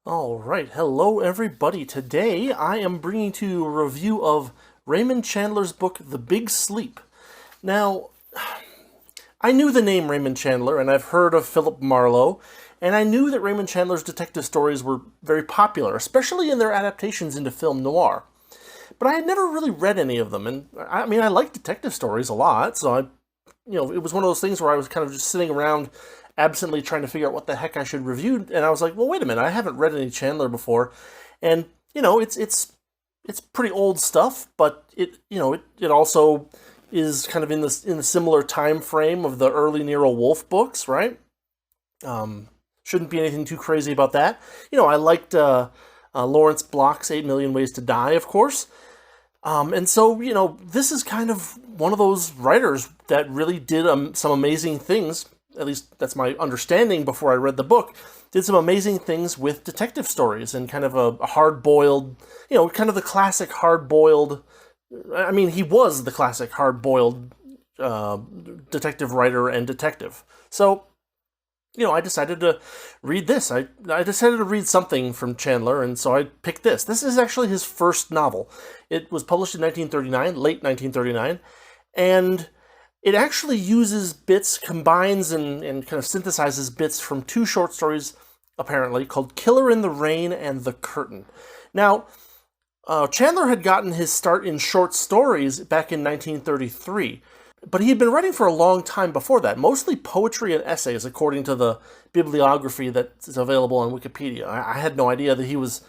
All right, hello everybody. Today I am bringing to you a review of Raymond Chandler's book, The Big Sleep. Now, I knew the name Raymond Chandler, and I've heard of Philip Marlowe, and I knew that Raymond Chandler's detective stories were very popular, especially in their adaptations into film noir. But I had never really read any of them, and I like detective stories a lot, so it was one of those things where I was kind of just sitting around absently trying to figure out what the heck I should review, and I was like, well, wait a minute, I haven't read any Chandler before, and it's pretty old stuff, but it also is kind of in the similar time frame of the early Nero Wolfe books, right? Shouldn't be anything too crazy about that. I liked Lawrence Block's 8 Million Ways to Die, of course. And so, this is kind of one of those writers that really did some amazing things. At least that's my understanding before I read the book. Did some amazing things with detective stories and kind of a hard-boiled, kind of the classic hard-boiled. I mean, he was the classic hard-boiled detective writer and detective. So, I decided to read this. I decided to read something from Chandler, and so I picked this. This is actually his first novel. It was published in 1939, late 1939, and it actually uses bits, combines and kind of synthesizes bits from two short stories, apparently, called Killer in the Rain and The Curtain. Now, Chandler had gotten his start in short stories back in 1933, but he had been writing for a long time before that, mostly poetry and essays, according to the bibliography that is available on Wikipedia. I had no idea that he was,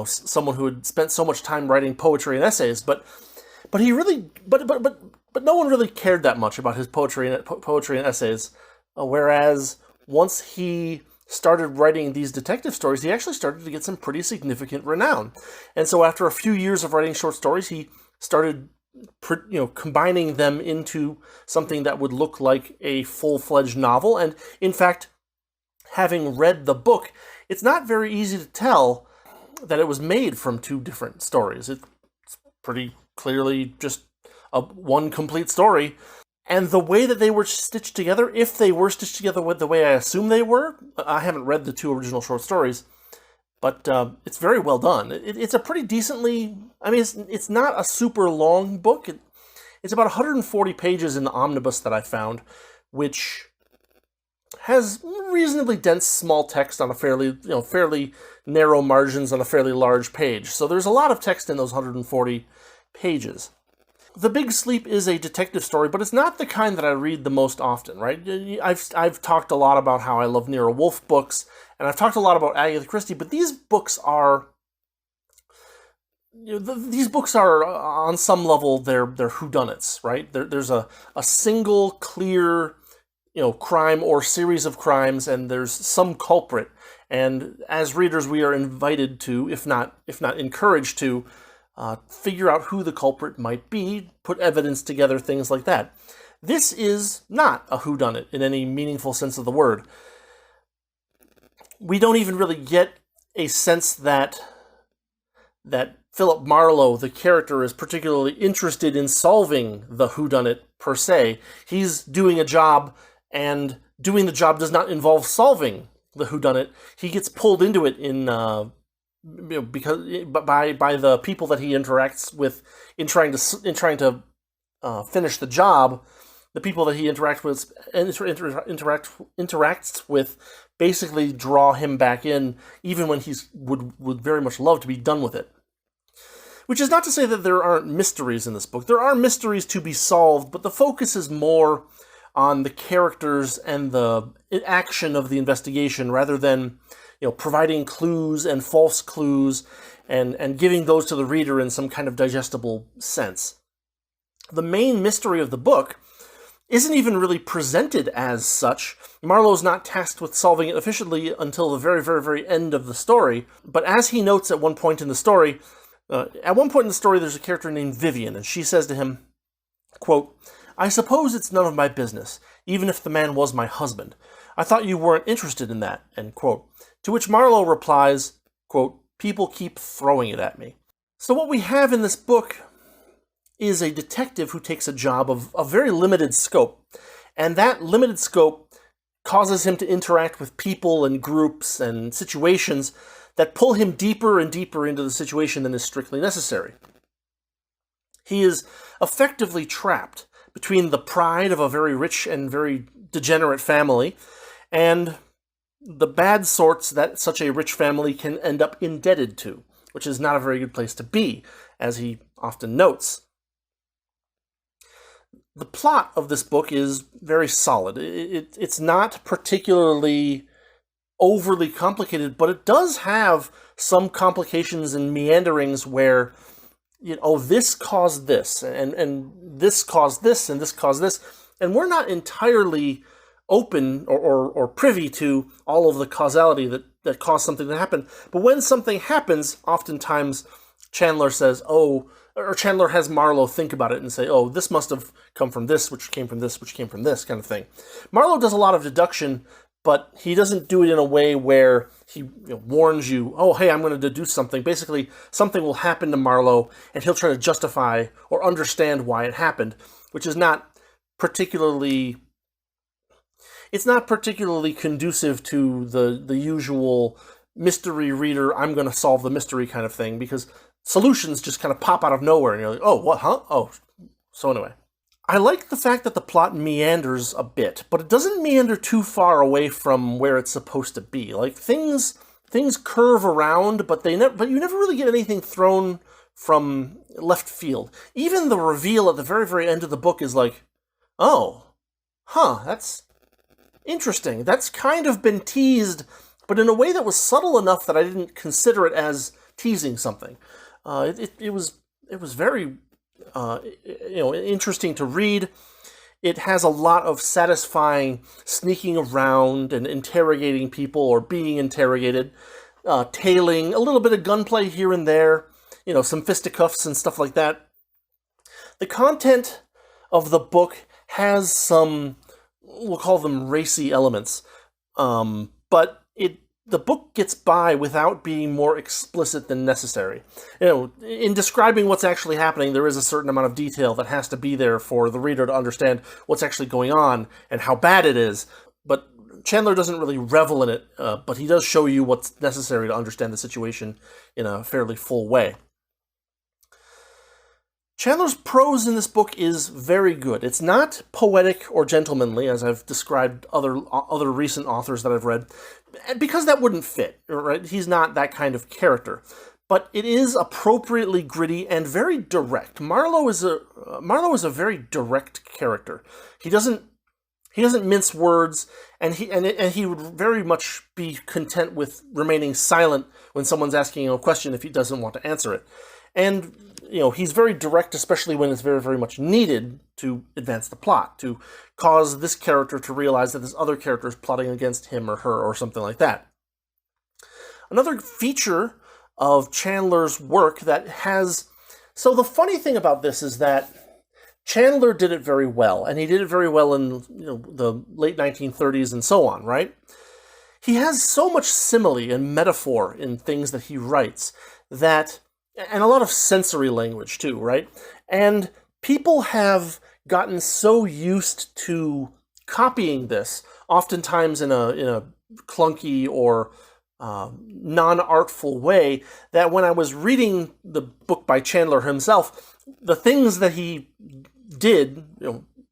someone who had spent so much time writing poetry and essays, but he really, but no one really cared that much about his poetry and essays. Whereas once he started writing these detective stories, he actually started to get some pretty significant renown. And so after a few years of writing short stories, he started combining them into something that would look like a full-fledged novel. And in fact, having read the book, it's not very easy to tell that it was made from two different stories. It's pretty clearly just one complete story. And the way that they were stitched together, if they were stitched together with the way I assume they were, I haven't read the two original short stories, but it's very well done. It's a pretty decently, it's not a super long book. It's about 140 pages in the omnibus that I found, which has reasonably dense small text on a fairly narrow margins on a fairly large page. So there's a lot of text in those 140 pages. The Big Sleep is a detective story, but it's not the kind that I read the most often, right? I've talked a lot about how I love Nero Wolfe books, and I've talked a lot about Agatha Christie, but these books are, on some level, they're whodunits, right? There's a single clear, crime or series of crimes, and there's some culprit. And as readers, we are invited to, if not encouraged to, figure out who the culprit might be, put evidence together, things like that. This is not a whodunit in any meaningful sense of the word. We don't even really get a sense that Philip Marlowe, the character, is particularly interested in solving the whodunit per se. He's doing a job, and doing the job does not involve solving the whodunit. He gets pulled into it because by the people that he interacts with in trying to finish the job. The people that he interacts with basically draw him back in, even when he would very much love to be done with it. Which is not to say that there aren't mysteries in this book. There are mysteries to be solved, but the focus is more on the characters and the action of the investigation rather than providing clues and false clues and giving those to the reader in some kind of digestible sense. The main mystery of the book isn't even really presented as such. Marlowe's not tasked with solving it efficiently until the very, very, very end of the story. But as he notes at one point in the story, there's a character named Vivian, and she says to him, quote, "I suppose it's none of my business, even if the man was my husband. I thought you weren't interested in that," end quote. To which Marlowe replies, quote, "People keep throwing it at me." So what we have in this book is a detective who takes a job of a very limited scope. And that limited scope causes him to interact with people and groups and situations that pull him deeper and deeper into the situation than is strictly necessary. He is effectively trapped between the pride of a very rich and very degenerate family and the bad sorts that such a rich family can end up indebted to, which is not a very good place to be, as he often notes. The plot of this book is very solid. It's not particularly overly complicated, but it does have some complications and meanderings where, this caused this, and this caused this, and this caused this, and we're not entirely open or privy to all of the causality that caused something to happen. But when something happens, oftentimes Chandler says, or Chandler has Marlowe think about it and say, this must have come from this, which came from this, which came from this, kind of thing. Marlowe does a lot of deduction, but he doesn't do it in a way where he warns you, hey, I'm going to deduce something. Basically, something will happen to Marlowe, and he'll try to justify or understand why it happened, which is not particularly... It's not particularly conducive to the usual mystery reader, I'm going to solve the mystery kind of thing, because solutions just kind of pop out of nowhere, and you're like, what, huh? So anyway. I like the fact that the plot meanders a bit, but it doesn't meander too far away from where it's supposed to be. Like, things curve around, but you never really get anything thrown from left field. Even the reveal at the very, very end of the book is like, that's interesting. That's kind of been teased, but in a way that was subtle enough that I didn't consider it as teasing something. It was very interesting to read. It has a lot of satisfying sneaking around and interrogating people or being interrogated, tailing, a little bit of gunplay here and there, some fisticuffs and stuff like that. The content of the book has some, we'll call them racy elements, but the book gets by without being more explicit than necessary. In describing what's actually happening, there is a certain amount of detail that has to be there for the reader to understand what's actually going on and how bad it is. But Chandler doesn't really revel in it, but he does show you what's necessary to understand the situation in a fairly full way. Chandler's prose in this book is very good. It's not poetic or gentlemanly, as I've described other recent authors that I've read, because that wouldn't fit, right? He's not that kind of character. But it is appropriately gritty and very direct. Marlowe is a very direct character. He doesn't mince words, and he would very much be content with remaining silent when someone's asking him a question if he doesn't want to answer it. And he's very direct, especially when it's very, very much needed to advance the plot, to cause this character to realize that this other character is plotting against him or her or something like that. Another feature of Chandler's work that has... So the funny thing about this is that Chandler did it very well, and he did it very well in the late 1930s and so on, right? He has so much simile and metaphor in things that he writes that... And a lot of sensory language, too, right? And people have gotten so used to copying this, oftentimes in a clunky or non-artful way, that when I was reading the book by Chandler himself, the things that he did,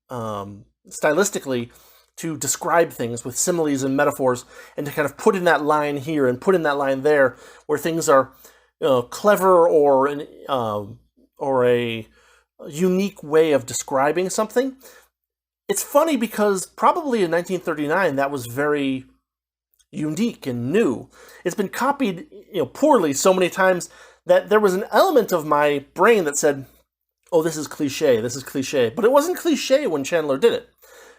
stylistically, to describe things with similes and metaphors, and to kind of put in that line here and put in that line there, where things are clever or a unique way of describing something. It's funny because probably in 1939 that was very unique and new. It's been copied poorly so many times that there was an element of my brain that said, this is cliche, but it wasn't cliche when Chandler did it,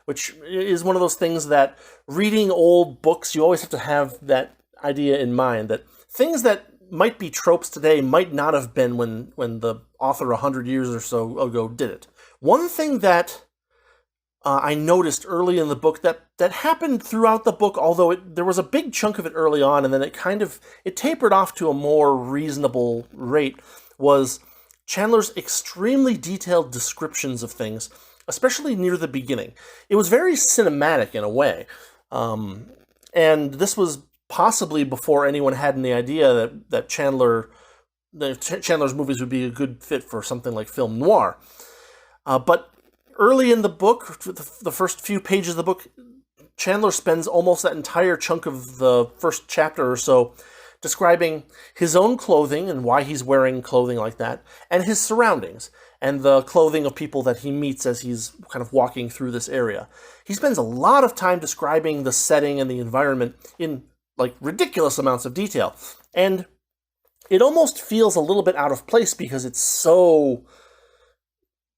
which is one of those things that reading old books, you always have to have that idea in mind, that things that might be tropes today might not have been when the author 100 years or so ago did it. One thing that I noticed early in the book that happened throughout the book, although there was a big chunk of it early on, and then it tapered off to a more reasonable rate, was Chandler's extremely detailed descriptions of things, especially near the beginning. It was very cinematic in a way. And this was possibly before anyone had any idea that Chandler's movies would be a good fit for something like film noir. But early in the book, the first few pages of the book, Chandler spends almost that entire chunk of the first chapter or so describing his own clothing and why he's wearing clothing like that, and his surroundings, and the clothing of people that he meets as he's kind of walking through this area. He spends a lot of time describing the setting and the environment in, like, ridiculous amounts of detail. And it almost feels a little bit out of place because it's so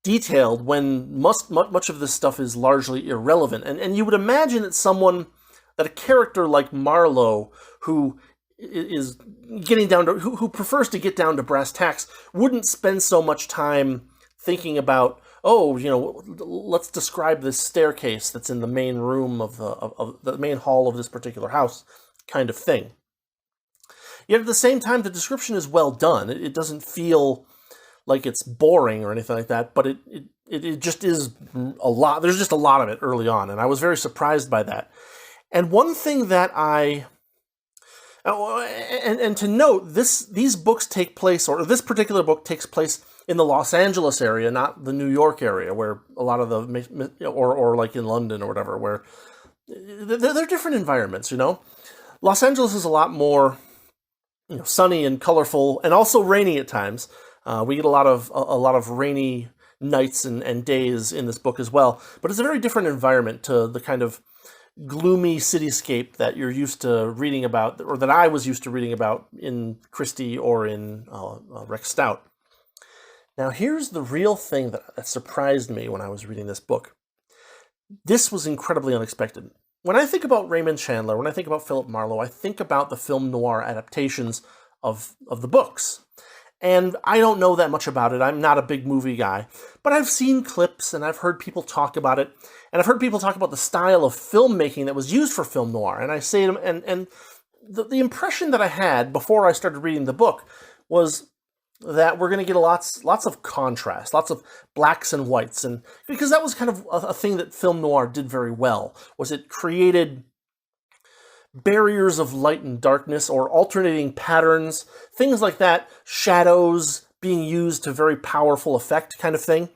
detailed when much of this stuff is largely irrelevant. And you would imagine that a character like Marlowe, who is getting down to, who prefers to get down to brass tacks, wouldn't spend so much time thinking about, let's describe this staircase that's in the main room of the main hall of this particular house, kind of thing. Yet at the same time, the description is well done. It doesn't feel like it's boring or anything like that, but it just is a lot. There's just a lot of it early on, and I was very surprised by that. And one thing that and to note, these books take place, or this particular book takes place in the Los Angeles area, not the New York area, where a lot of or like in London or whatever, where they're different environments, Los Angeles is a lot more, sunny and colorful, and also rainy at times. We get a lot of rainy nights and days in this book as well, but it's a very different environment to the kind of gloomy cityscape that you're used to reading about, or that I was used to reading about in Christie or in Rex Stout. Now, here's the real thing that surprised me when I was reading this book. This was incredibly unexpected. When I think about Raymond Chandler, when I think about Philip Marlowe, I think about the film noir adaptations of the books. And I don't know that much about it. I'm not a big movie guy. But I've seen clips, and I've heard people talk about it. And I've heard people talk about the style of filmmaking that was used for film noir. And I say to them, and the impression that I had before I started reading the book was that we're going to get lots of contrast, lots of blacks and whites. And because that was kind of a thing that film noir did very well, was it created barriers of light and darkness, or alternating patterns, things like that, shadows being used to very powerful effect kind of thing.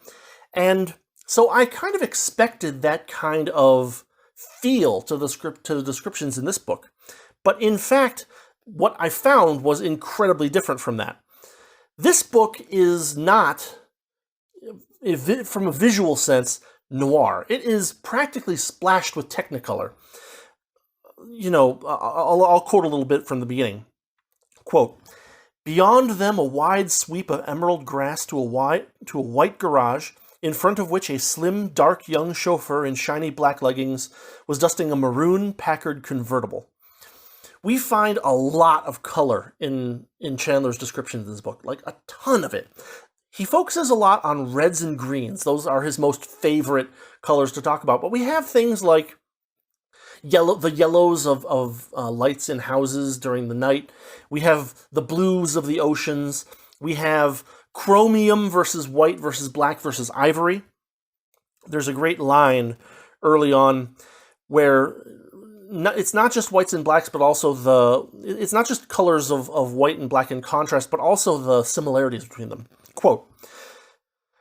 And so I kind of expected that kind of feel to the descriptions in this book. But in fact, what I found was incredibly different from that. This book is not, from a visual sense, noir. It is practically splashed with Technicolor. I'll quote a little bit from the beginning. Quote, "Beyond them a wide sweep of emerald grass to a white garage, in front of which a slim, dark young chauffeur in shiny black leggings was dusting a maroon Packard convertible." We find a lot of color in Chandler's descriptions in this book, like a ton of it. He focuses a lot on reds and greens. Those are his most favorite colors to talk about. But we have things like the yellows of lights in houses during the night. We have the blues of the oceans. We have chromium versus white versus black versus ivory. There's a great line early on where it's not just whites and blacks, but also it's not just colors of white and black in contrast, but also the similarities between them. Quote,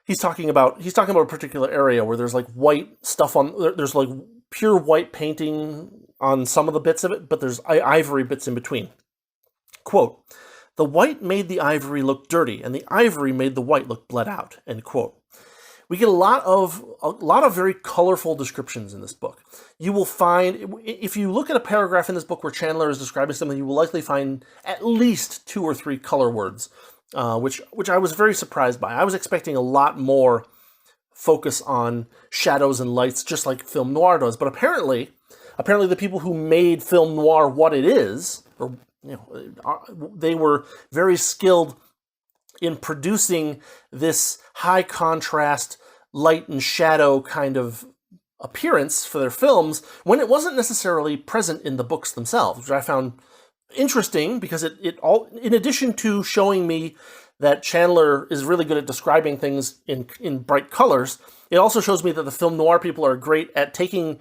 he's talking about a particular area where there's like white stuff there's like pure white painting on some of the bits of it, but there's ivory bits in between. Quote, "The white made the ivory look dirty, and the ivory made the white look bled out." End quote. We get a lot of very colorful descriptions in this book. You will find, if you look at a paragraph in this book where Chandler is describing something, you will likely find at least 2 or 3 color words, which I was very surprised by. I was expecting a lot more focus on shadows and lights, just like film noir does. But apparently the people who made film noir what it is, they were very skilled in producing this high contrast light and shadow kind of appearance for their films when it wasn't necessarily present in the books themselves, which I found interesting because it all, in addition to showing me that Chandler is really good at describing things in bright colors, it also shows me that the film noir people are great at taking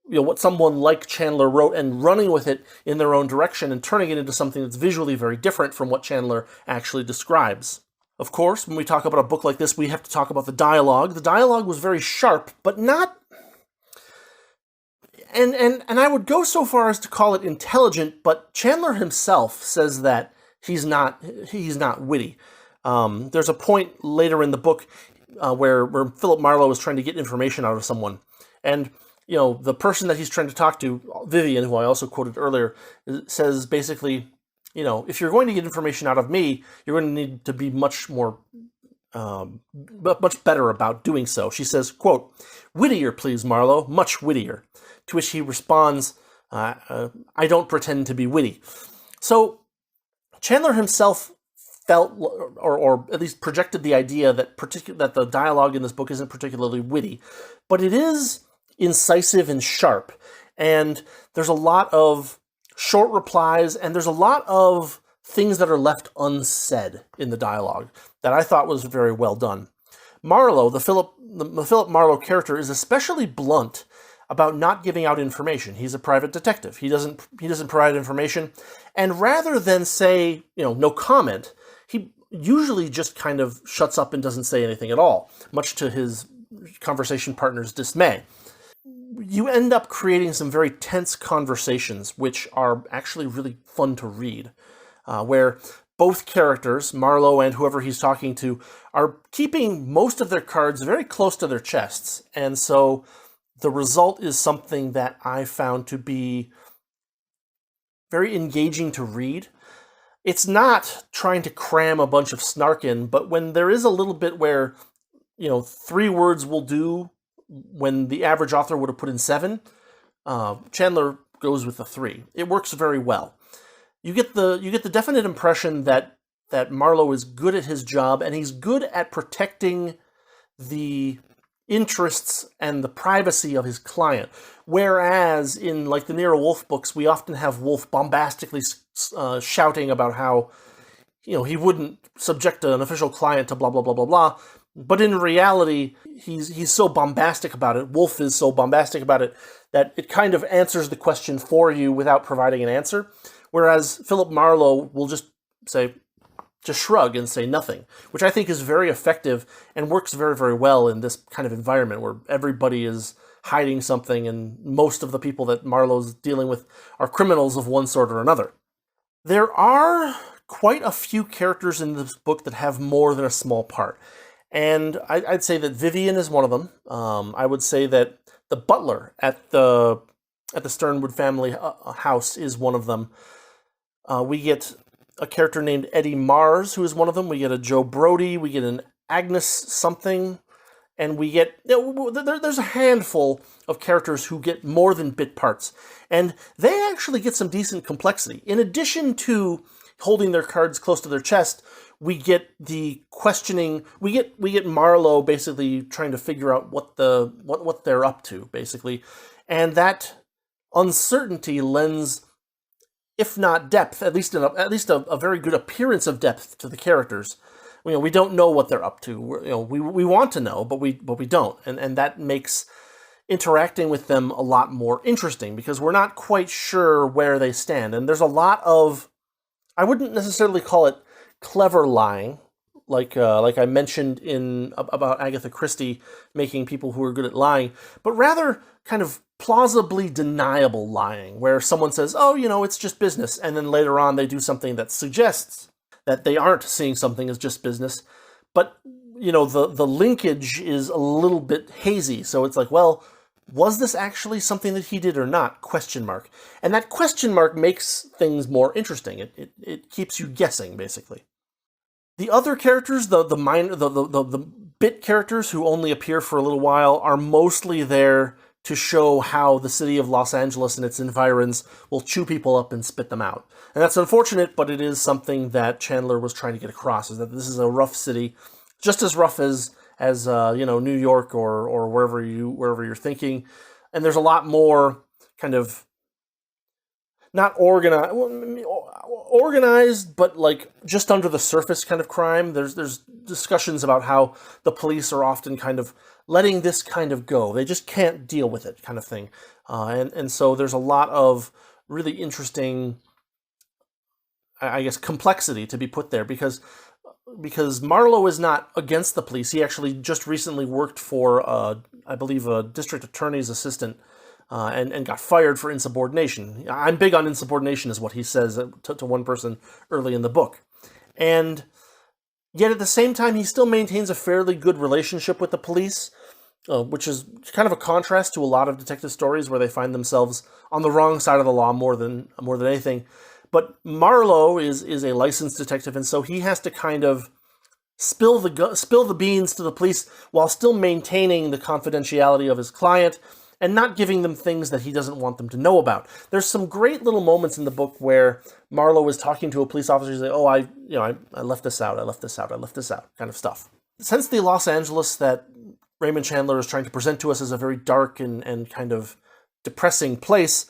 what someone like Chandler wrote and running with it in their own direction and turning it into something that's visually very different from what Chandler actually describes. Of course, when we talk about a book like this, we have to talk about the dialogue. The dialogue was very sharp, but not... And I would go so far as to call it intelligent, but Chandler himself says that he's not witty. There's a point later in the book where Philip Marlowe is trying to get information out of someone. And, the person that he's trying to talk to, Vivian, who I also quoted earlier, says basically, if you're going to get information out of me, you're going to need to be much better about doing so. She says, quote, "Wittier, please, Marlowe, much wittier." To which he responds, "I don't pretend to be witty." So Chandler himself felt, or at least projected the idea that the dialogue in this book isn't particularly witty, but it is incisive and sharp. And there's a lot of short replies, and there's a lot of things that are left unsaid in the dialogue that I thought was very well done. Marlowe, the Philip Marlowe character, is especially blunt about not giving out information. He's a private detective. He doesn't provide information, and rather than say, no comment, he usually just kind of shuts up and doesn't say anything at all, much to his conversation partner's dismay. You end up creating some very tense conversations, which are actually really fun to read, where both characters, Marlowe and whoever he's talking to, are keeping most of their cards very close to their chests. And so the result is something that I found to be very engaging to read. It's not trying to cram a bunch of snark in, but when there is a little bit where, 3 words will do when the average author would have put in 7, Chandler goes with the 3. It works very well. You get the definite impression that Marlowe is good at his job, and he's good at protecting the interests and the privacy of his client. Whereas in like the Nero Wolfe books, we often have Wolfe bombastically shouting about how, he wouldn't subject an official client to blah, blah, blah, blah, blah. But in reality, he's so bombastic about it, Wolfe is so bombastic about it, that it kind of answers the question for you without providing an answer. Whereas Philip Marlowe will just shrug and say nothing, which I think is very effective and works very, very well in this kind of environment where everybody is hiding something and most of the people that Marlowe's dealing with are criminals of one sort or another. There are quite a few characters in this book that have more than a small part. And I'd say that Vivian is one of them. I would say that the butler at the Sternwood family house is one of them. We get a character named Eddie Mars, who is one of them. We get a Joe Brody. We get an Agnes something. And we get... there's a handful of characters who get more than bit parts. And they actually get some decent complexity. In addition to holding their cards close to their chest, we get the questioning. We get Marlowe basically trying to figure out what they're up to, basically. And that uncertainty lends, if not depth, at least a very good appearance of depth to the characters. We don't know what they're up to. We want to know, but we don't, and that makes interacting with them a lot more interesting because we're not quite sure where they stand. And there's a lot of, I wouldn't necessarily call it clever lying, like I mentioned about Agatha Christie making people who are good at lying, but rather kind of plausibly deniable lying, where someone says, "Oh, it's just business," and then later on they do something that suggests that they aren't seeing something as just business, but the linkage is a little bit hazy. So it's like, well, was this actually something that he did or not? Question mark. And that question mark makes things more interesting. It keeps you guessing, basically. The other characters, the bit characters who only appear for a little while, are mostly there to show how the city of Los Angeles and its environs will chew people up and spit them out. And that's unfortunate, but it is something that Chandler was trying to get across, is that this is a rough city, just as rough as New York or wherever you're thinking. And there's a lot more kind of not organized, but like just under the surface kind of crime. There's discussions about how the police are often kind of letting this kind of go. They just can't deal with it, kind of thing. And so there's a lot of really interesting, I guess, complexity to be put there, because Marlowe is not against the police. He actually just recently worked for, I believe, a district attorney's assistant, and got fired for insubordination. I'm big on insubordination, is what he says to one person early in the book. And yet at the same time, he still maintains a fairly good relationship with the police, which is kind of a contrast to a lot of detective stories where they find themselves on the wrong side of the law more than anything. But Marlowe is a licensed detective, and so he has to kind of spill the beans to the police while still maintaining the confidentiality of his client and not giving them things that he doesn't want them to know about. There's some great little moments in the book where Marlowe is talking to a police officer. He's like, "Oh, I left this out. I left this out. I left this out," kind of stuff. Since the Los Angeles that Raymond Chandler is trying to present to us as a very dark and kind of depressing place,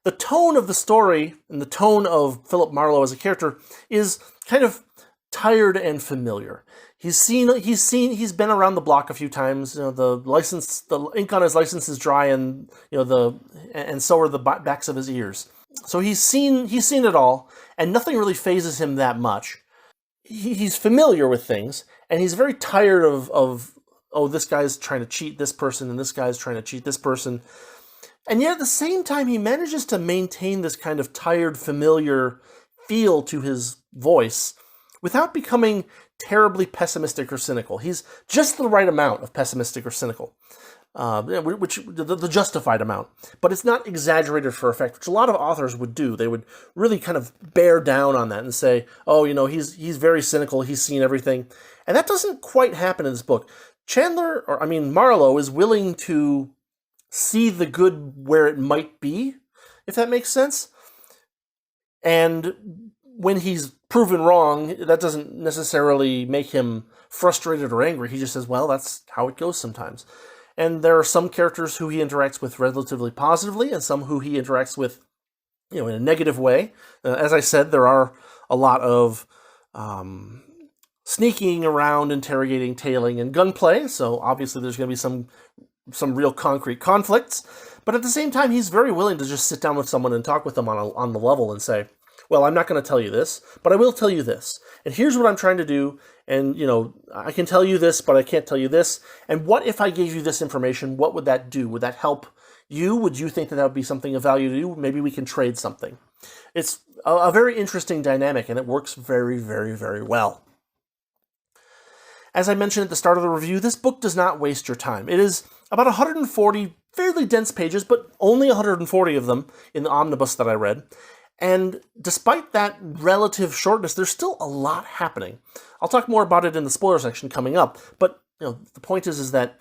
the tone of the story and the tone of Philip Marlowe as a character is kind of tired and familiar. He's been around the block a few times. The ink on his license is dry, and and so are the backs of his ears. So he's seen it all, and nothing really phases him that much. He's familiar with things, and he's very tired of this guy's trying to cheat this person, and this guy's trying to cheat this person. And yet at the same time, he manages to maintain this kind of tired, familiar feel to his voice without becoming terribly pessimistic or cynical. He's just the right amount of pessimistic or cynical, which the justified amount. But it's not exaggerated for effect, which a lot of authors would do. They would really kind of bear down on that and say, "Oh, he's very cynical. He's seen everything," and that doesn't quite happen in this book. Marlowe is willing to see the good where it might be, if that makes sense. And when he's proven wrong, that doesn't necessarily make him frustrated or angry. He just says, well, that's how it goes sometimes. And there are some characters who he interacts with relatively positively, and some who he interacts with, in a negative way. As I said, there are a lot of sneaking around, interrogating, tailing, and gunplay. So obviously there's going to be some real concrete conflicts. But at the same time, he's very willing to just sit down with someone and talk with them on the level and say, well, I'm not going to tell you this, but I will tell you this. And here's what I'm trying to do. And, I can tell you this, but I can't tell you this. And what if I gave you this information? What would that do? Would that help you? Would you think that would be something of value to you? Maybe we can trade something. It's a very interesting dynamic, and it works very, very, very well. As I mentioned at the start of the review, this book does not waste your time. It is about 140 fairly dense pages, but only 140 of them in the omnibus that I read. And despite that relative shortness, there's still a lot happening. I'll talk more about it in the spoiler section coming up, but the point is that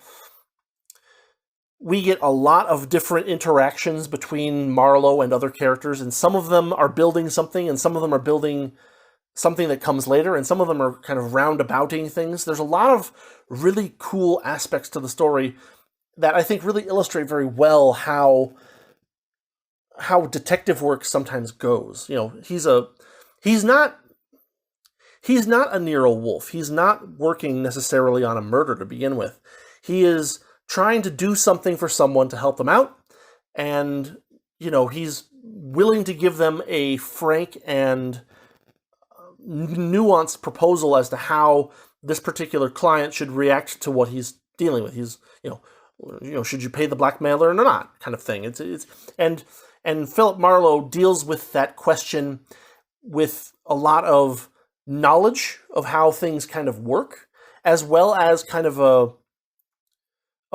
we get a lot of different interactions between Marlowe and other characters, and some of them are building something, and some of them are building something that comes later, and some of them are kind of roundabouting things. There's a lot of really cool aspects to the story that I think really illustrate very well how detective work sometimes goes. He's not a Nero Wolfe. He's not working necessarily on a murder to begin with. He is trying to do something for someone to help them out, and he's willing to give them a frank and nuanced proposal as to how this particular client should react to what he's dealing with. He's should you pay the blackmailer or not, kind of thing. And Philip Marlowe deals with that question with a lot of knowledge of how things kind of work, as well as kind of a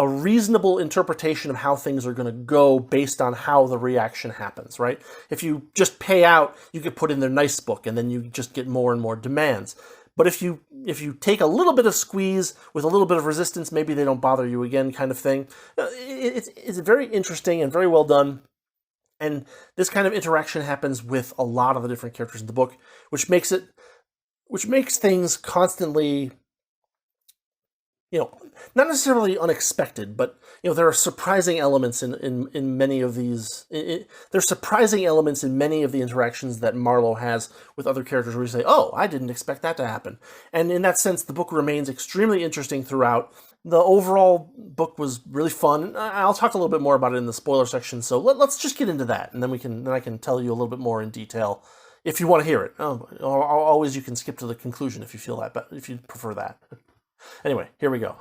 reasonable interpretation of how things are going to go based on how the reaction happens, right? If you just pay out, you could put in their nice book, and then you just get more and more demands. But if you take a little bit of squeeze with a little bit of resistance, maybe they don't bother you again, kind of thing. It's very interesting and very well done. And this kind of interaction happens with a lot of the different characters in the book, which makes things constantly, not necessarily unexpected, but there are surprising elements in many of these. There's surprising elements in many of the interactions that Marlowe has with other characters, where you say, "Oh, I didn't expect that to happen." And in that sense, the book remains extremely interesting throughout. The overall book was really fun. I'll talk a little bit more about it in the spoiler section, so let's just get into that, and then I can tell you a little bit more in detail if you want to hear it. Always you can skip to the conclusion if you feel that, if you prefer that. Anyway, here we go.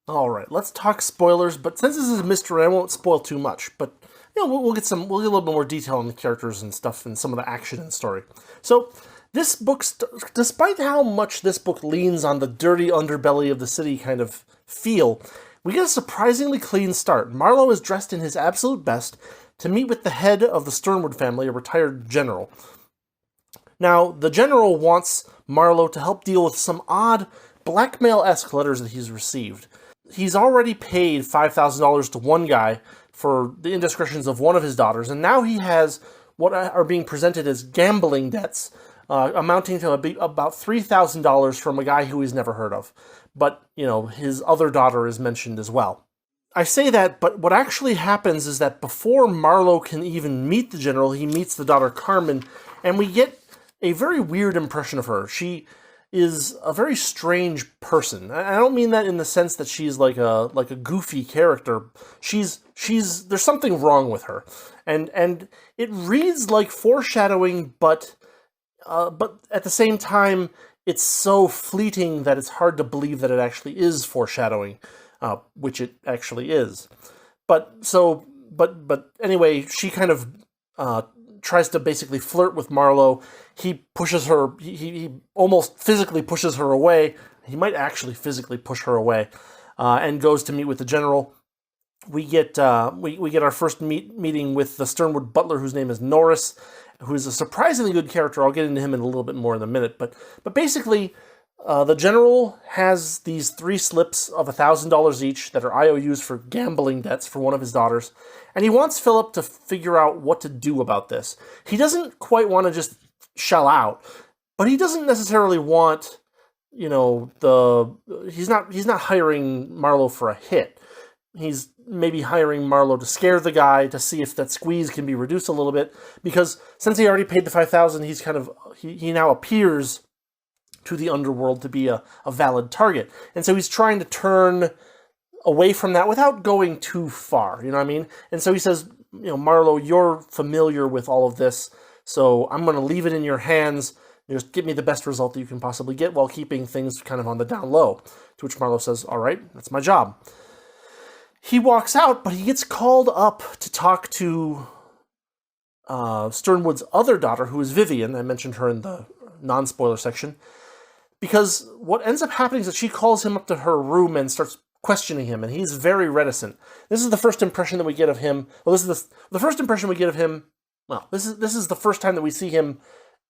All right, let's talk spoilers. But since this is a mystery, I won't spoil too much. But we'll get a little bit more detail on the characters and stuff, and some of the action and story. So this book, despite how much this book leans on the dirty underbelly of the city kind of feel, we get a surprisingly clean start. Marlowe is dressed in his absolute best to meet with the head of the Sternwood family, a retired general. Now, the general wants Marlowe to help deal with some odd blackmail-esque letters that he's received. He's already paid $5,000 to one guy for the indiscretions of one of his daughters, and now he has what are being presented as gambling debts, amounting to about $3,000 from a guy who he's never heard of. But, his other daughter is mentioned as well. I say that, but what actually happens is that before Marlowe can even meet the general, he meets the daughter Carmen, and we get a very weird impression of her. She is a very strange person. I don't mean that in the sense that she's like a goofy character. There's something wrong with her, and it reads like foreshadowing, but at the same time, it's so fleeting that it's hard to believe that it actually is foreshadowing, which it actually is. But anyway, she kind of tries to basically flirt with Marlowe. He pushes her, he almost physically pushes her away. He might actually physically push her away, and goes to meet with the general. We get our first meeting with the Sternwood butler, whose name is Norris, who's a surprisingly good character. I'll get into him in a little bit more in a minute. But basically, the general has these 3 slips of $1,000 each that are IOUs for gambling debts for one of his daughters, and he wants Philip to figure out what to do about this. He doesn't quite want to just shell out, but he doesn't necessarily want, he's not hiring Marlowe for a hit. He's maybe hiring Marlowe to scare the guy, to see if that squeeze can be reduced a little bit, because since he already paid the $5,000, he now appears to the underworld to be a valid target. And so he's trying to turn away from that without going too far, you know what I mean? And so he says, Marlowe, you're familiar with all of this, so I'm going to leave it in your hands. Just get me the best result that you can possibly get while keeping things kind of on the down low. To which Marlowe says, all right, that's my job. He walks out, but he gets called up to talk to Sternwood's other daughter, who is Vivian. I mentioned her in the non-spoiler section. Because what ends up happening is that she calls him up to her room and starts questioning him, and he's very reticent. This is the first impression that we get of him. Well, this is the first impression we get of him. Well, this is the first time that we see him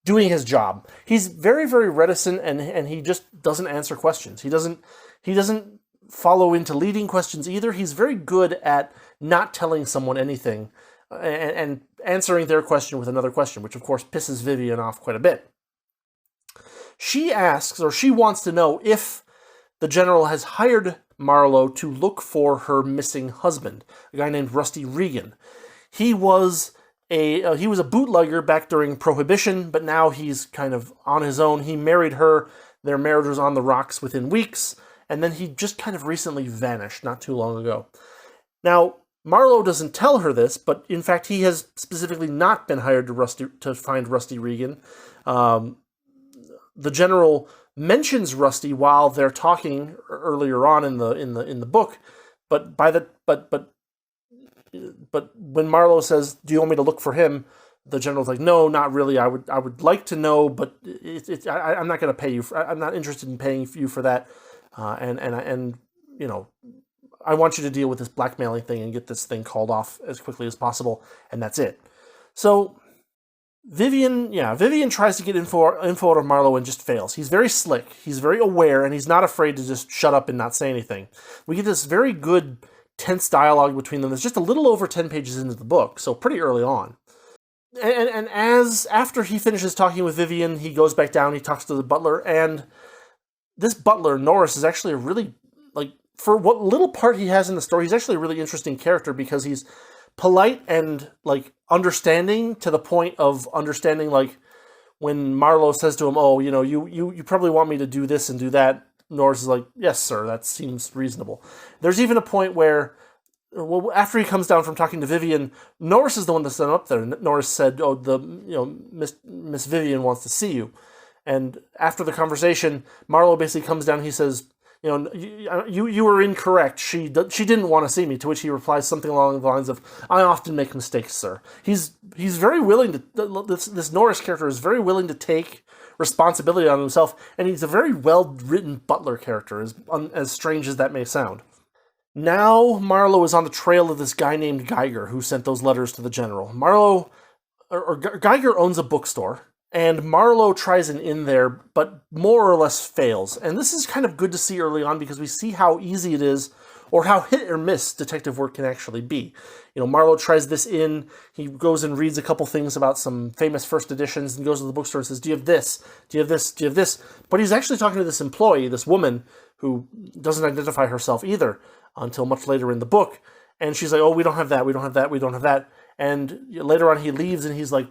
doing his job. He's very, very reticent, and he just doesn't answer questions. He doesn't follow into leading questions either. He's very good at not telling someone anything and answering their question with another question, which of course pisses Vivian off quite a bit. She wants to know if the general has hired Marlowe to look for her missing husband, a guy named Rusty Regan. He was a bootlegger back during Prohibition, but now he's kind of on his own. He married her. Their marriage was on the rocks within weeks, and then he just kind of recently vanished not too long ago. Now, Marlowe doesn't tell her this, but in fact he has specifically not been hired to find Rusty Regan. The general mentions Rusty while they're talking earlier on in the book, but when Marlowe says, "Do you want me to look for him?" the general's like, "No, not really. I would like to know, but I'm not going to pay you. I'm not interested in paying you for that. And I want you to deal with this blackmailing thing and get this thing called off as quickly as possible, and that's it." So Vivian tries to get info out of Marlowe and just fails. He's very slick, he's very aware, and he's not afraid to just shut up and not say anything. We get this very good, tense dialogue between them. It's just a little over 10 pages into the book, so pretty early on. And after he finishes talking with Vivian, he goes back down, he talks to the butler, and this butler, Norris, is actually a really, for what little part he has in the story, he's actually a really interesting character because he's polite and understanding, to the point of understanding when Marlowe says to him, "Oh, you probably want me to do this and do that. Norris is like, yes, sir, that seems reasonable. There's even a point where, well, after he comes down from talking to Vivian, Norris is the one that sent him up there. Norris said, "Oh, Miss Vivian wants to see you." And after the conversation, Marlowe basically comes down and he says, you were incorrect. She didn't want to see me. To which he replies something along the lines of, "I often make mistakes, sir." He's very willing to. This Norris character is very willing to take responsibility on himself, and he's a very well written butler character, as strange as that may sound. Now Marlowe is on the trail of this guy named Geiger who sent those letters to the general. Geiger owns a bookstore, and Marlowe tries an in there, but more or less fails. And this is kind of good to see early on because we see how easy it is, or how hit or miss detective work can actually be. Marlowe tries this in, he goes and reads a couple things about some famous first editions, and goes to the bookstore and says, "Do you have this? Do you have this? Do you have this?" But he's actually talking to this employee, this woman, who doesn't identify herself either until much later in the book. And she's like, "Oh, we don't have that, we don't have that, we don't have that." And later on he leaves and he's like,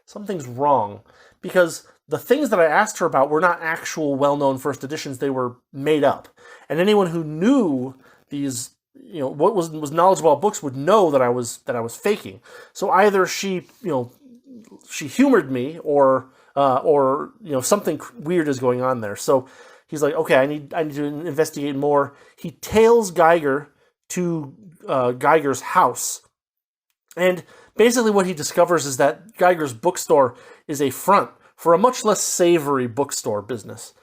something's wrong. Because the things that I asked her about were not actual well-known first editions, they were made up. And anyone who knew these, what was knowledgeable about books would know that I was faking. So either she humored me, or something weird is going on there. So he's like, "Okay, I need to investigate more." He tails Geiger to Geiger's house, and basically what he discovers is that Geiger's bookstore is a front for a much less savory bookstore business.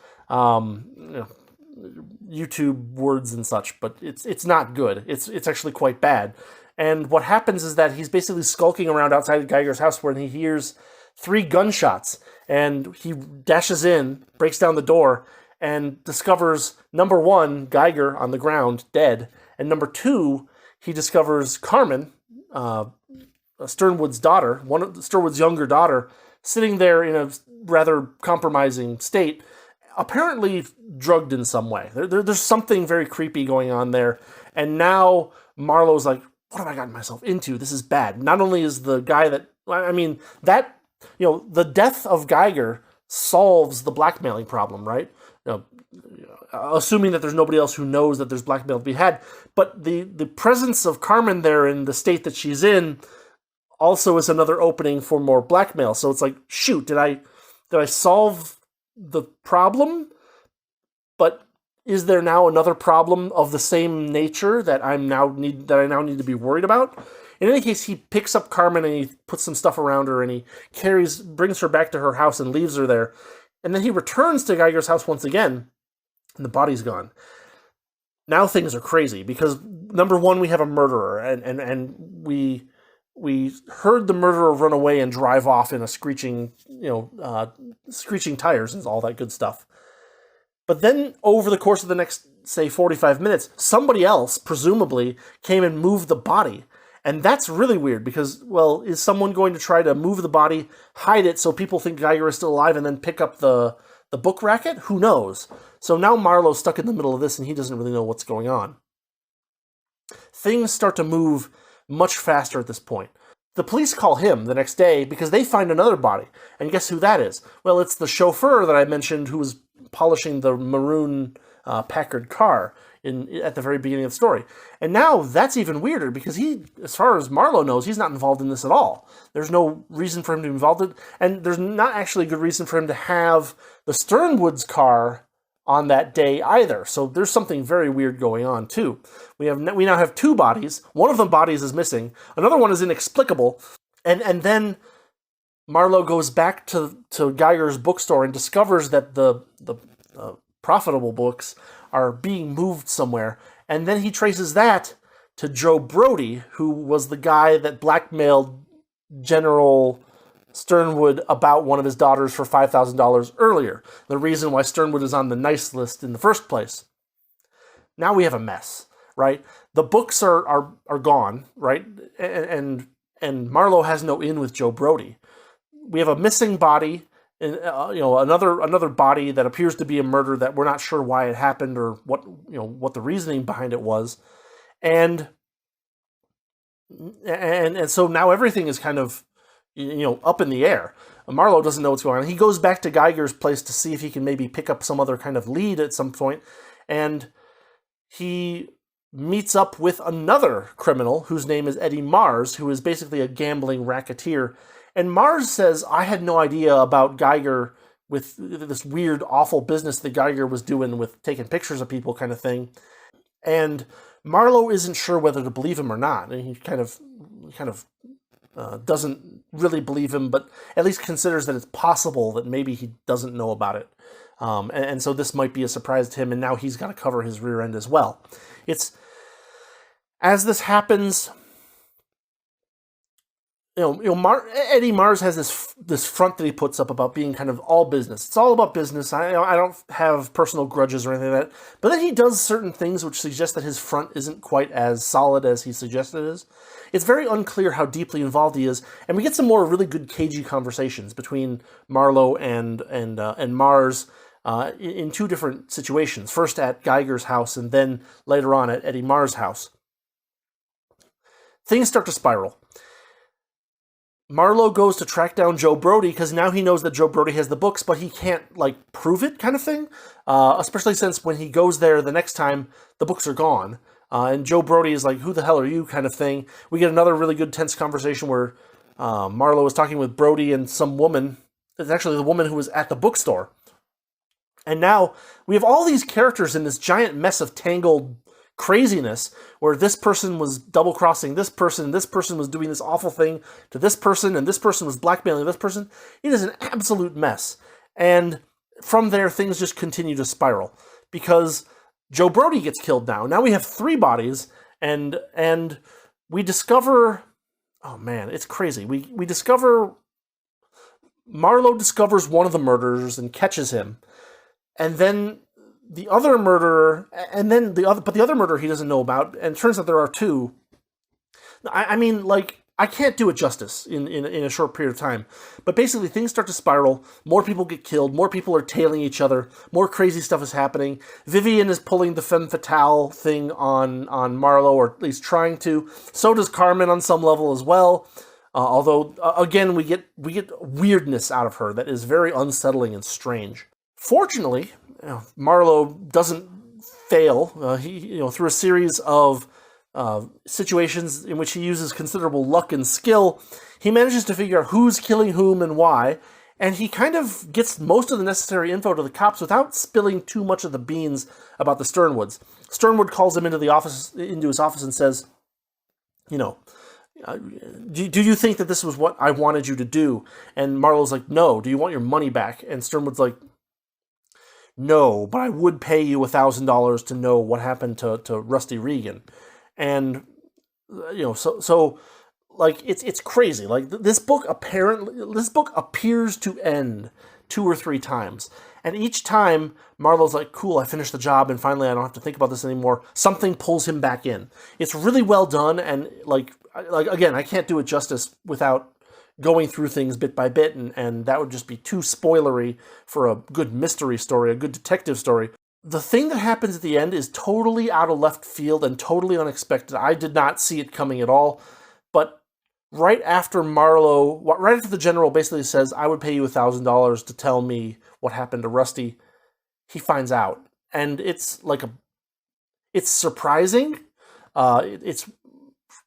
YouTube words and such, but it's not good. It's actually quite bad. And what happens is that he's basically skulking around outside Geiger's house when he hears 3 gunshots, and he dashes in, breaks down the door, and discovers, number 1, Geiger on the ground, dead, and number 2, he discovers Carmen, Sternwood's daughter, one of Sternwood's younger daughter, sitting there in a rather compromising state, apparently drugged in some way. There's something very creepy going on there, and now Marlowe's like, "What have I gotten myself into? This is bad." Not only is the guy the death of Geiger solves the blackmailing problem, right? Assuming that there's nobody else who knows that there's blackmail to be had, but the presence of Carmen there in the state that she's in also is another opening for more blackmail. So it's like, shoot, did I solve the problem? But is there now another problem of the same nature that I now need to be worried about? In any case, he picks up Carmen and he puts some stuff around her and he brings her back to her house and leaves her there. And then he returns to Geiger's house once again, and the body's gone. Now things are crazy because, number 1, we have a murderer, and we heard the murderer run away and drive off in a screeching tires and all that good stuff. But then over the course of the next, say, 45 minutes, somebody else, presumably, came and moved the body. And that's really weird because, well, is someone going to try to move the body, hide it so people think Geiger is still alive, and then pick up the book racket? Who knows? So now Marlowe's stuck in the middle of this and he doesn't really know what's going on. Things start to move much faster at this point. The police call him the next day because they find another body. And guess who that is? Well, it's the chauffeur that I mentioned who was polishing the maroon Packard car at the very beginning of the story. And now that's even weirder because he, as far as Marlowe knows, he's not involved in this at all. There's no reason for him to be involved in it, and there's not actually a good reason for him to have the Sternwood's car on that day either. So there's something very weird going on too. We now have 2 bodies. One of the bodies is missing. Another one is inexplicable. And then Marlowe goes back to Geiger's bookstore and discovers that the profitable books are being moved somewhere. And then he traces that to Joe Brody, who was the guy that blackmailed General Sternwood about one of his daughters for $5,000 earlier. The reason why Sternwood is on the nice list in the first place. Now we have a mess, right? The books are gone, right? And Marlowe has no in with Joe Brody. We have a missing body, and another body that appears to be a murder that we're not sure why it happened or what the reasoning behind it was, and so now everything is kind of up in the air. Marlowe doesn't know what's going on. He goes back to Geiger's place to see if he can maybe pick up some other kind of lead at some point, and he meets up with another criminal whose name is Eddie Mars, who is basically a gambling racketeer. And Mars says, I had no idea about Geiger with this weird, awful business that Geiger was doing with taking pictures of people kind of thing. And Marlowe isn't sure whether to believe him or not. And he kind of doesn't really believe him, but at least considers that it's possible that maybe he doesn't know about it. And so this might be a surprise to him, and now he's got to cover his rear end as well. As this happens, Eddie Mars has this front that he puts up about being kind of all business. It's all about business. I don't have personal grudges or anything like that. But then he does certain things which suggest that his front isn't quite as solid as he suggested it is. It's very unclear how deeply involved he is, and we get some more really good cagey conversations between Marlowe and Mars in two different situations. First at Geiger's house, and then later on at Eddie Mars' house. Things start to spiral. Marlowe goes to track down Joe Brody because now he knows that Joe Brody has the books, but he can't, prove it kind of thing. Especially since when he goes there the next time, the books are gone. And Joe Brody is like, who the hell are you kind of thing. We get another really good tense conversation where Marlowe is talking with Brody and some woman. It's actually the woman who was at the bookstore. And now we have all these characters in this giant mess of tangled craziness where this person was double-crossing this person was doing this awful thing to this person, and this person was blackmailing this person. It is an absolute mess. And from there, things just continue to spiral because Joe Brody gets killed now. Now we have 3 bodies, and we discover... Oh, man, it's crazy. We discover... Marlowe discovers one of the murderers and catches him. And then the other murderer, but the other murderer he doesn't know about, and it turns out there are 2. I can't do it justice in a short period of time. But basically, things start to spiral. More people get killed. More people are tailing each other. More crazy stuff is happening. Vivian is pulling the femme fatale thing on Marlowe, or at least trying to. So does Carmen on some level as well. Although, again, we get weirdness out of her that is very unsettling and strange. Fortunately, Marlowe doesn't fail. He, through a series of situations in which he uses considerable luck and skill, he manages to figure out who's killing whom and why, and he kind of gets most of the necessary info to the cops without spilling too much of the beans about the Sternwoods. Sternwood calls him into his office and says, do you think that this was what I wanted you to do? And Marlowe's like, no. Do you want your money back? And Sternwood's like, no, but I would pay you $1,000 to know what happened to Rusty Regan. And, it's crazy. This book appears to end 2 or 3 times. And each time, Marlowe's like, cool, I finished the job, and finally I don't have to think about this anymore. Something pulls him back in. It's really well done, and, again, I can't do it justice without going through things bit by bit, and that would just be too spoilery for a good mystery story, a good detective story. The thing that happens at the end is totally out of left field and totally unexpected. I did not see it coming at all, but right after the general basically says, I would pay you $1,000 to tell me what happened to Rusty, he finds out. And it's it's surprising, it's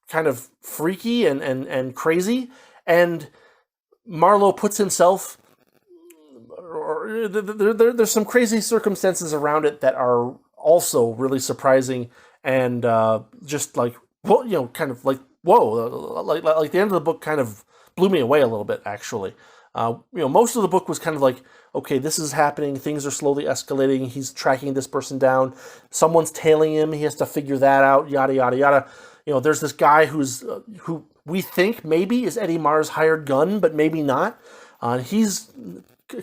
kind of freaky and crazy, and Marlowe puts himself... There's some crazy circumstances around it that are also really surprising and kind of like, whoa, like the end of the book kind of blew me away a little bit, actually. Most of the book was kind of like, okay, this is happening, things are slowly escalating, he's tracking this person down, someone's tailing him, he has to figure that out, yada, yada, yada. There's this guy who we think maybe is Eddie Mars' hired gun, but maybe not. He's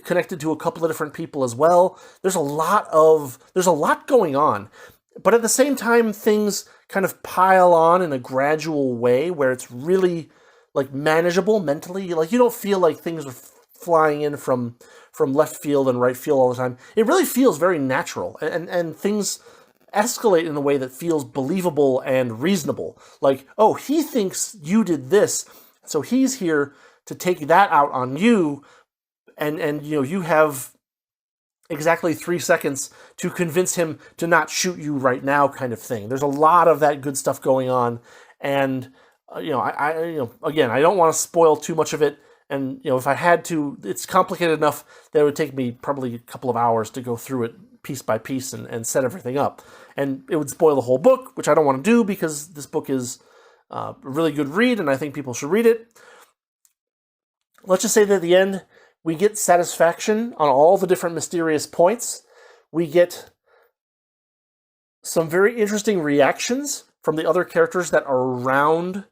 connected to a couple of different people as well. There's a lot going on, but at the same time, things kind of pile on in a gradual way where it's really manageable mentally. You don't feel like things are flying in from left field and right field all the time. It really feels very natural, and things escalate in a way that feels believable and reasonable. Oh, he thinks you did this, so he's here to take that out on you, and you have exactly 3 seconds to convince him to not shoot you right now, kind of thing. There's a lot of that good stuff going on, and again, I don't want to spoil too much of it. And if I had to, it's complicated enough that it would take me probably a couple of hours to go through it piece by piece and set everything up, and it would spoil the whole book, which I don't want to do because this book is a really good read, and I think people should read it. Let's just say that at the end, we get satisfaction on all the different mysterious points. We get some very interesting reactions from the other characters that are around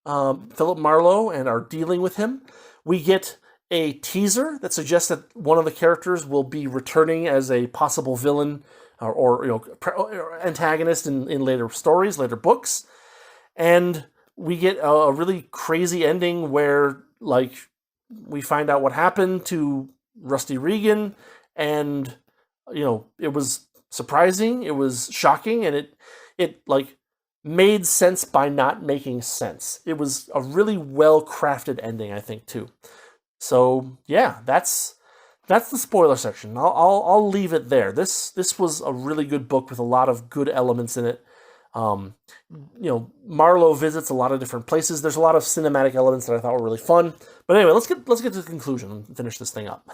Philip Marlowe and are dealing with him. We get a teaser that suggests that one of the characters will be returning as a possible villain or antagonist in later stories, later books. And we get a really crazy ending where, like, we find out what happened to Rusty Regan, and it was surprising, it was shocking, and it like made sense by not making sense. It was a really well crafted ending, I think, too. So yeah, that's the spoiler section. I'll leave it there. This was a really good book with a lot of good elements in it. Marlowe visits a lot of different places. There's a lot of cinematic elements that I thought were really fun. But anyway, let's get to the conclusion and finish this thing up.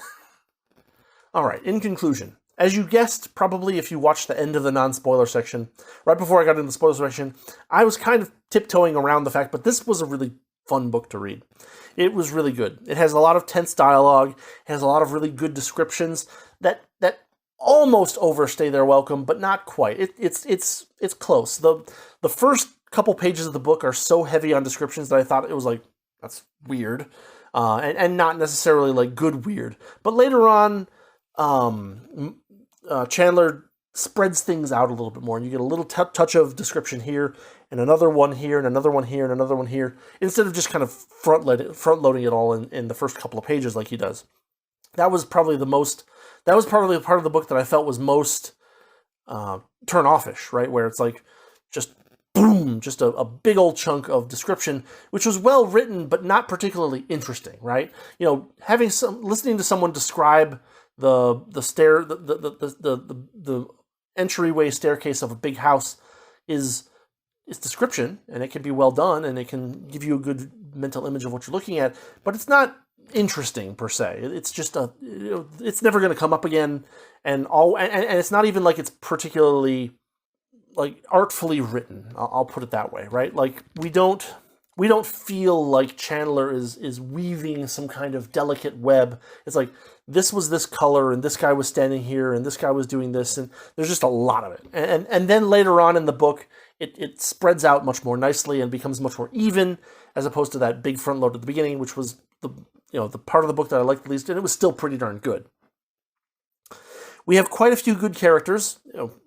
All right, in conclusion, as you guessed, probably if you watched the end of the non-spoiler section, right before I got into the spoiler section, I was kind of tiptoeing around the fact, but this was a really fun book to read. It was really good. It has a lot of tense dialogue. It has a lot of really good descriptions that almost overstay their welcome, but not quite. It's close. The first couple pages of the book are so heavy on descriptions that I thought it was like, that's weird, and not necessarily like good weird. But later on, Chandler spreads things out a little bit more, and you get a little touch of description here, and another one here, and another one here, and another one here, instead of just kind of front-loading it all in the first couple of pages like he does. That was probably the part of the book that I felt was most turn-offish, right? Where it's like, just boom, just a big old chunk of description, which was well written, but not particularly interesting, right? Listening to someone describe the entryway staircase of a big house is description, and it can be well done, and it can give you a good mental image of what you're looking at, but it's not interesting per se. It's just it's never going to come up again, and it's not even like it's particularly like artfully written. I'll put it that way, right? Like we don't feel like Chandler is weaving some kind of delicate web. It's like, this was this color, and this guy was standing here, and this guy was doing this, and there's just a lot of it. And then later on in the book, it spreads out much more nicely and becomes much more even, as opposed to that big front load at the beginning, which was the part of the book that I liked the least, and it was still pretty darn good. We have quite a few good characters.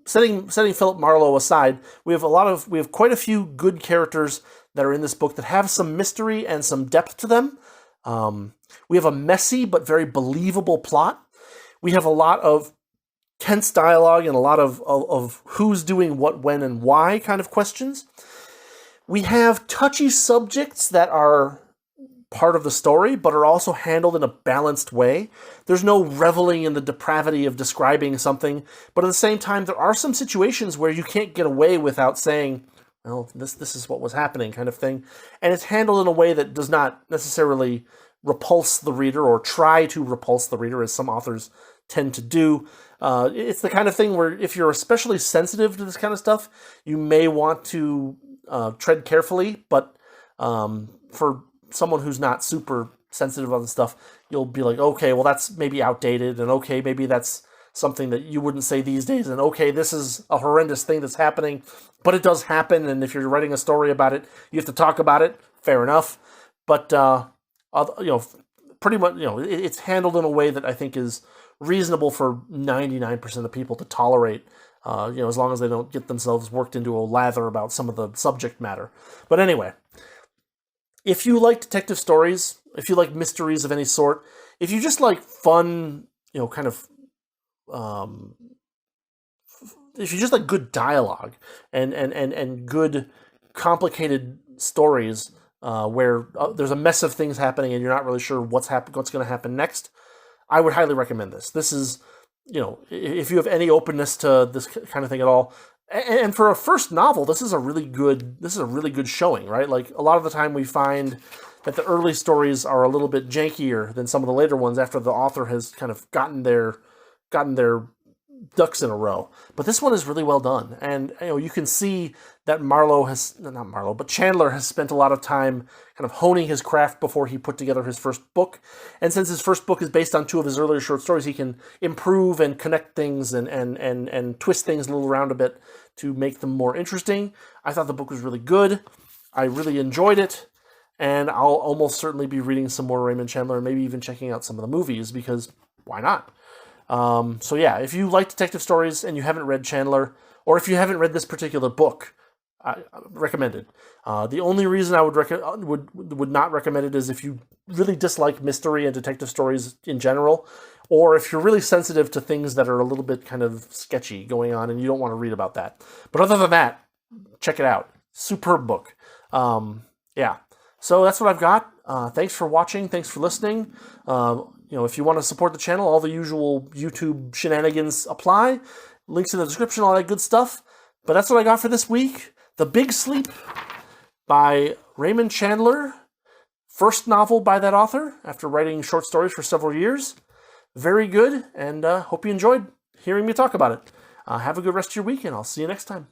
Setting Philip Marlowe aside, we have quite a few good characters that are in this book that have some mystery and some depth to them. We have a messy but very believable plot. We have a lot of tense dialogue and a lot of who's doing what, when, and why kind of questions. We have touchy subjects that are part of the story, but are also handled in a balanced way. There's no reveling in the depravity of describing something, but at the same time, there are some situations where you can't get away without saying, well, this is what was happening, kind of thing. And it's handled in a way that does not necessarily repulse the reader or try to repulse the reader, as some authors tend to do. It's the kind of thing where if you're especially sensitive to this kind of stuff, you may want to tread carefully, but for someone who's not super sensitive on the stuff, you'll be like, okay, well, that's maybe outdated, and okay, maybe that's something that you wouldn't say these days, and okay, this is a horrendous thing that's happening, but it does happen, and if you're writing a story about it, you have to talk about it, fair enough, but, pretty much, it's handled in a way that I think is reasonable for 99% of people to tolerate, as long as they don't get themselves worked into a lather about some of the subject matter. But anyway, if you like detective stories, if you like mysteries of any sort, if you just like fun, kind of, if you just like good dialogue and good complicated stories where there's a mess of things happening and you're not really sure what's going to happen next, I would highly recommend this. This is, if you have any openness to this kind of thing at all, and for a first novel, this is a really good showing, right? Like, a lot of the time we find that the early stories are a little bit jankier than some of the later ones after the author has kind of gotten their ducks in a row. But this one is really well done, and you can see that Chandler has spent a lot of time kind of honing his craft before he put together his first book. And since his first book is based on 2 of his earlier short stories, he can improve and connect things and twist things a little around a bit to make them more interesting. I thought the book was really good. I really enjoyed it, and I'll almost certainly be reading some more Raymond Chandler and maybe even checking out some of the movies, because why not? So yeah, if you like detective stories and you haven't read Chandler, or if you haven't read this particular book, I recommend it. The only reason I would not recommend it is if you really dislike mystery and detective stories in general, or if you're really sensitive to things that are a little bit kind of sketchy going on and you don't want to read about that. But other than that, check it out. Superb book. Yeah. So that's what I've got. Thanks for watching. Thanks for listening. If you want to support the channel, all the usual YouTube shenanigans apply. Links in the description, all that good stuff. But that's what I got for this week. The Big Sleep by Raymond Chandler. First novel by that author after writing short stories for several years. Very good, and hope you enjoyed hearing me talk about it. Have a good rest of your week, and I'll see you next time.